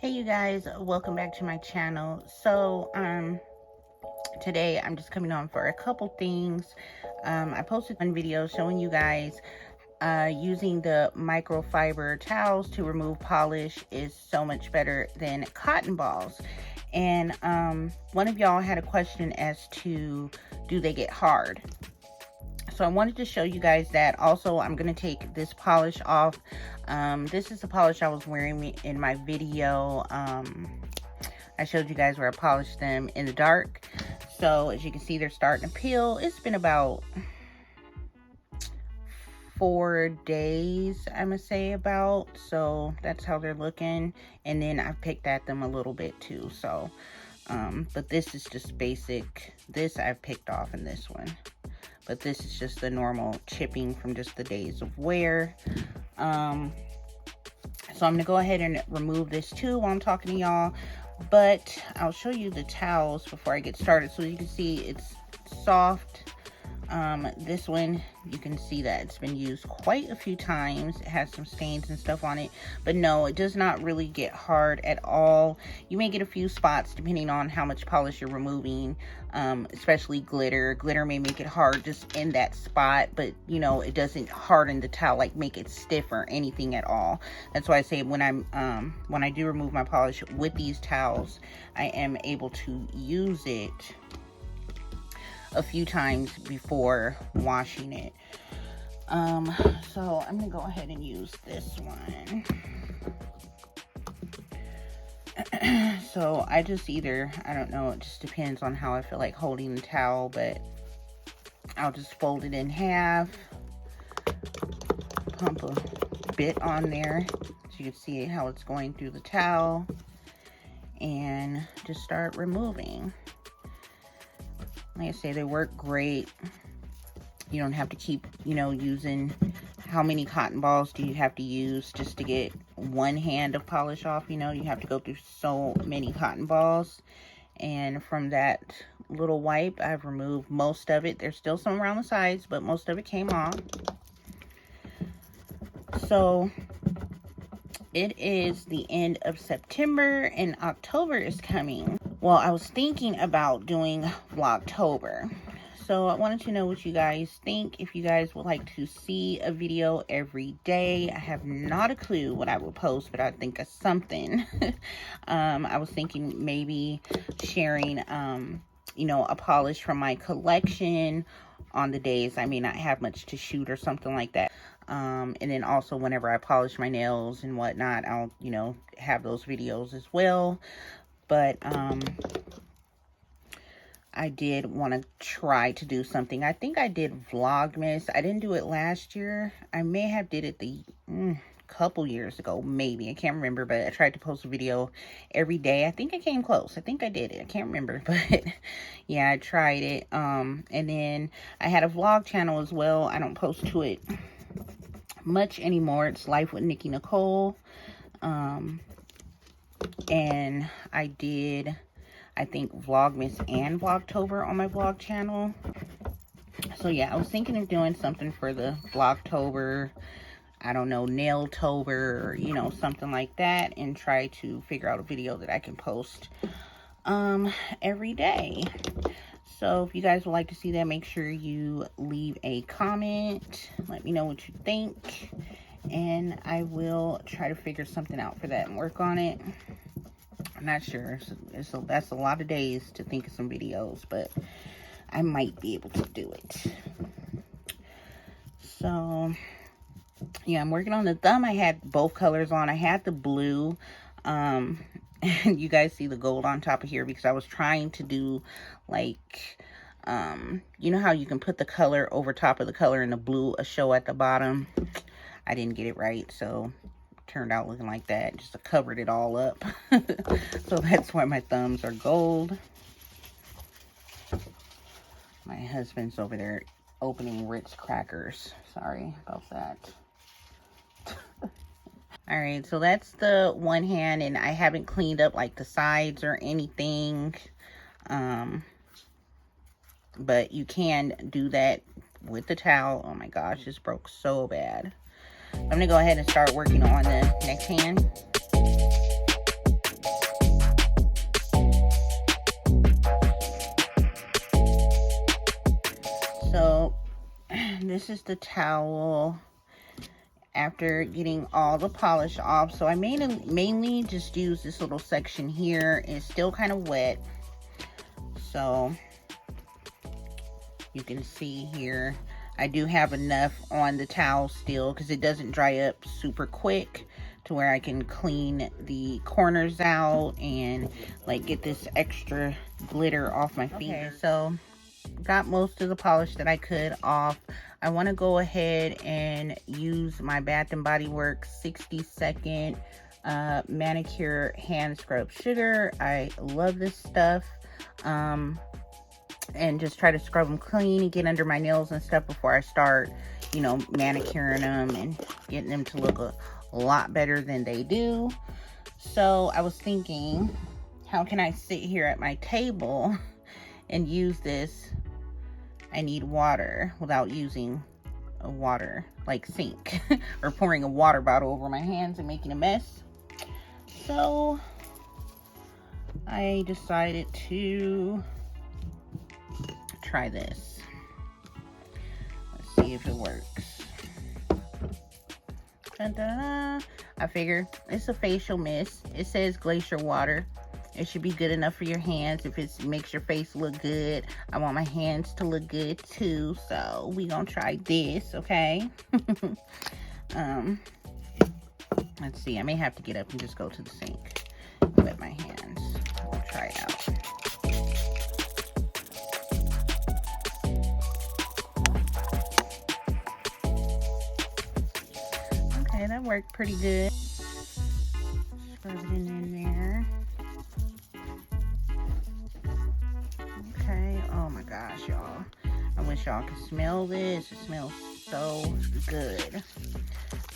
Hey you guys, welcome back to my channel. So today I'm just coming on for a couple things. I posted one video showing you guys using the microfiber towels to remove polish is so much better than cotton balls. And one of y'all had a question as to, do they get hard? So I wanted to show you guys that. Also, I'm going to take this polish off. This is the polish I was wearing in my video. I showed you guys where I polished them in the dark. So as you can see, they're starting to peel. It's been about 4 days, I'm gonna say about. So that's how they're looking. And then I picked at them a little bit too. So, but this is just basic. This I've picked off in this one. But this is just the normal chipping from just the days of wear. So I'm gonna go ahead and remove this too while I'm talking to y'all. But I'll show you the towels before I get started. So you can see it's soft. This one, you can see that it's been used quite a few times. It has some stains and stuff on it, but no, it does not really get hard at all. You may get a few spots depending on how much polish you're removing, especially glitter. Glitter may make it hard just in that spot, but you know, it doesn't harden the towel, like make it stiff or anything at all. That's why I say when I do remove my polish with these towels, I am able to use it a few times before washing it. So I'm gonna go ahead and use this one. So I just either, I don't know, it just depends on how I feel like holding the towel, but I'll just fold it in half, pump a bit on there so you can see how it's going through the towel, and just start removing. Like I say, they work great. You don't have to keep, you know, using, how many cotton balls do you have to use just to get one hand of polish off? You know, you have to go through so many cotton balls. And from that little wipe, I've removed most of it. There's still some around the sides, but most of it came off. So it is the end of September and October is coming. Well, I was thinking about doing Vlogtober. So I wanted to know what you guys think. If you guys would like to see a video every day. I have not a clue what I will post, but I think of something. I was thinking maybe sharing, you know, a polish from my collection on the days I may not have much to shoot or something like that. And then also whenever I polish my nails and whatnot, I'll, you know, have those videos as well. But I did want to try to do something. I think I did Vlogmas. I didn't do it last year. I may have did it the couple years ago, maybe. I can't remember, but I tried to post a video every day. I think I came close. I think I did it. I can't remember, but yeah, I tried it. And then I had a vlog channel as well. I don't post to it much anymore. It's Life with Nikki Nicole. And I did, I think, Vlogmas and Vlogtober on my vlog channel. So yeah, I was thinking of doing something for the Vlogtober, I don't know, Nailtober, or, you know, something like that, and try to figure out a video that I can post every day. So if you guys would like to see that, make sure you leave a comment. Let me know what you think. And I will try to figure something out for that and work on it. I'm not sure. That's a lot of days to think of some videos, but I might be able to do it. So yeah, I'm working on the thumb. I had both colors on. I had the blue. And you guys see the gold on top of here because I was trying to do like, you know how you can put the color over top of the color and the blue a show at the bottom. I didn't get it right, so it turned out looking like that. Just covered it all up. So that's why my thumbs are gold. My husband's over there opening Ritz crackers. Sorry about that. Alright, so that's the one hand, and I haven't cleaned up like the sides or anything. But you can do that with the towel. Oh my gosh, this broke so bad. I'm gonna go ahead and start working on the next hand. this is the towel after getting all the polish off. So I mainly just use this little section here. It's still kind of wet, so you can see here I do have enough on the towel still, because it doesn't dry up super quick, to where I can clean the corners out and like get this extra glitter off my fingers. Okay, so got most of the polish that I could off. I want to go ahead and use my Bath and Body Works 60-second manicure hand scrub sugar. I love this stuff. And just try to scrub them clean and get under my nails and stuff before I start, you know, manicuring them and getting them to look a lot better than they do. So I was thinking, how can I sit here at my table and use this? I need water without using a water like sink or pouring a water bottle over my hands and making a mess. So I decided to try this. Let's see if it works. Dun-dun-dun. I figure it's a facial mist. It says glacier water. It should be good enough for your hands. If it makes your face look good, I want my hands to look good too. So we gonna try this, okay? Let's see. I may have to get up and just go to the sink. Wet my hands. I'll try it out. Okay, that worked pretty good. Scrub it in there. Okay. Oh my gosh, y'all. I wish y'all could smell this. It smells so good.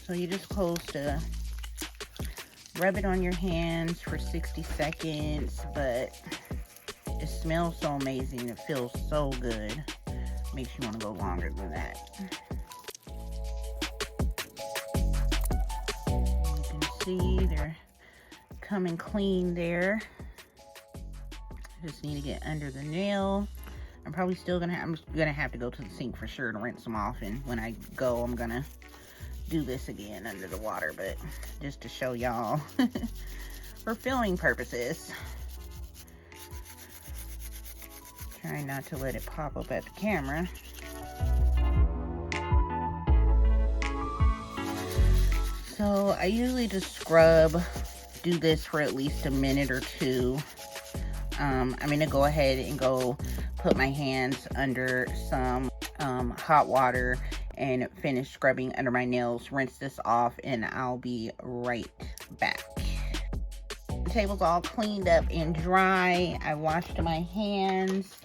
So you're just supposed to rub it on your hands for 60 seconds, but it smells so amazing. It feels so good. Makes you want to go longer than that. You can see they're coming clean there. Just need to get under the nail. I'm probably still I'm gonna have to go to the sink for sure to rinse them off, and when I go, I'm gonna do this again under the water, but just to show y'all for filming purposes. Trying not to let it pop up at the camera. So I usually just do this for at least a minute or two. I'm gonna go ahead and go put my hands under some hot water and finish scrubbing under my nails, rinse this off, and I'll be right back. The table's all cleaned up and dry. I washed my hands.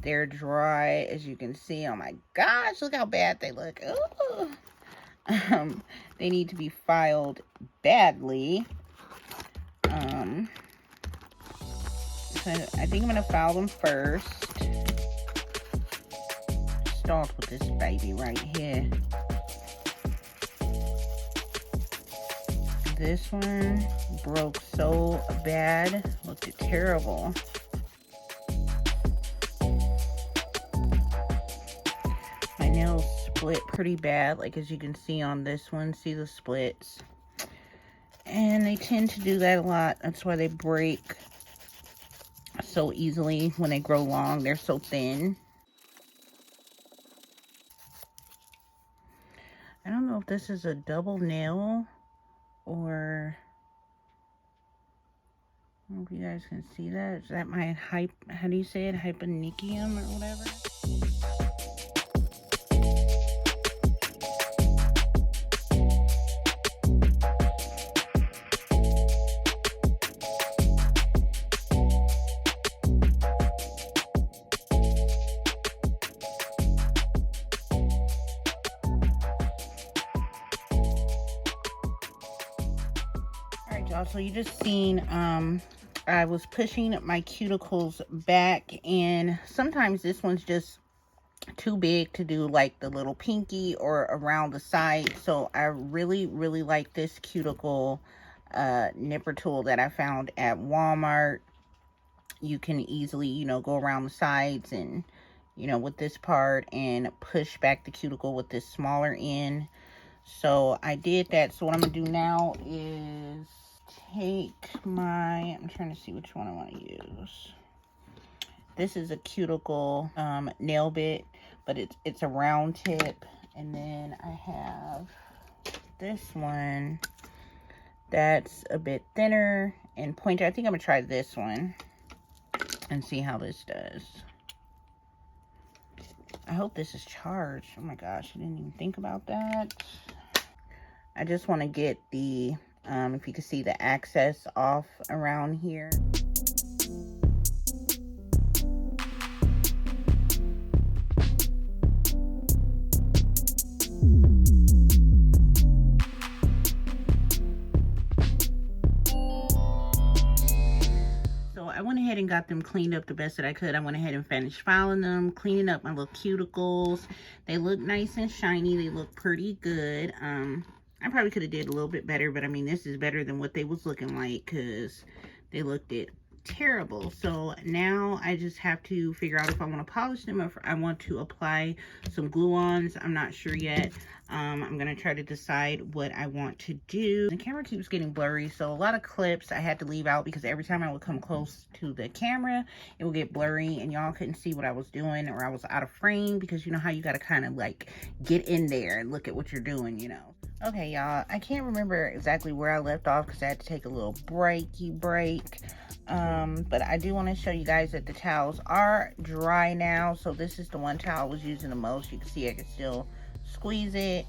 They're dry, as you can see. Oh my gosh, look how bad they look. Ooh. They need to be filed badly. So I think I'm gonna file them first. Start with this baby right here. This one broke so bad, looked terrible. My nails split pretty bad, like as you can see on this one. See the splits? And they tend to do that a lot. That's why they break so easily when they grow long. They're so thin. I don't know if this is a double nail or, I don't know if you guys can see that. Is that my how do you say it? Hyponychium or whatever? So you just seen I was pushing my cuticles back, and sometimes this one's just too big to do like the little pinky or around the side. So I really like this cuticle nipper tool that I found at Walmart. You can easily, you know, go around the sides and you know, with this part and push back the cuticle with this smaller end. So I did that. So what I'm gonna do now is take my, I'm trying to see which one I want to use. This is a cuticle nail bit, but it's a round tip. And then I have this one that's a bit thinner and pointed. I think I'm gonna try this one and see how this does. I hope this is charged. Oh my gosh, I didn't even think about that. I just want to get the, if you can see the access off around here. I went ahead and got them cleaned up the best that I could. I went ahead and finished filing them, cleaning up my little cuticles. They look nice and shiny. They look pretty good. I probably could have did a little bit better, but I mean, this is better than what they was looking like because they looked terrible. So now I just have to figure out if I want to polish them or if I want to apply some glue-ons. I'm not sure yet. I'm gonna try to decide what I want to do. The camera keeps getting blurry, so a lot of clips I had to leave out because every time I would come close to the camera, it would get blurry and y'all couldn't see what I was doing, or I was out of frame, because you know how you gotta kind of like get in there and look at what you're doing, you know. Okay, y'all, I can't remember exactly where I left off because I had to take a little break. But I do want to show you guys that the towels are dry now. So this is the one towel I was using the most. You can see I can still squeeze it.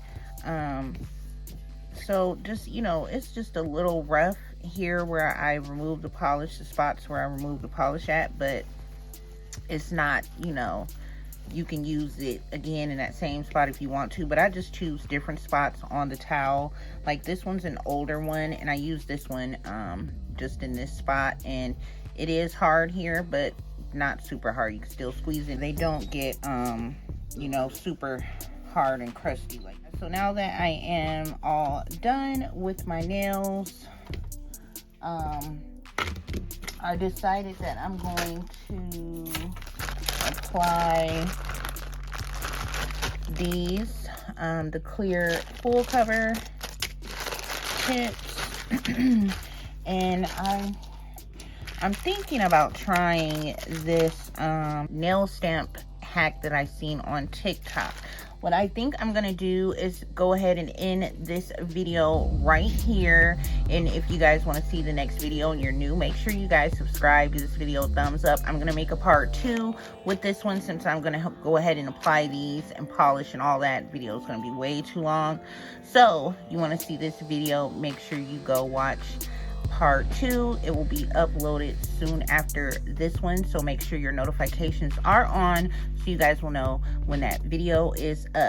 So just, you know, it's just a little rough here where I removed the polish, the spots where I removed the polish at, but it's not, you know, you can use it again in that same spot if you want to, but I just choose different spots on the towel. Like this one's an older one and I use this one just in this spot, and it is hard here, but not super hard. You can still squeeze it. They don't get you know, super hard and crusty like that. So now that I am all done with my nails, I decided that I'm going to apply these, the clear full cover tips. And I'm thinking about trying this nail stamp hack that I seen on TikTok. What I think I'm gonna do is go ahead and end this video right here. And if you guys want to see the next video and you're new, make sure you guys subscribe, give this video a thumbs up. I'm gonna make a part 2 with this one, since I'm gonna go ahead and apply these and polish and all that. Video is gonna be way too long. So you want to see this video, make sure you go watch part 2. It will be uploaded soon after this one, so make sure your notifications are on so you guys will know when that video is up.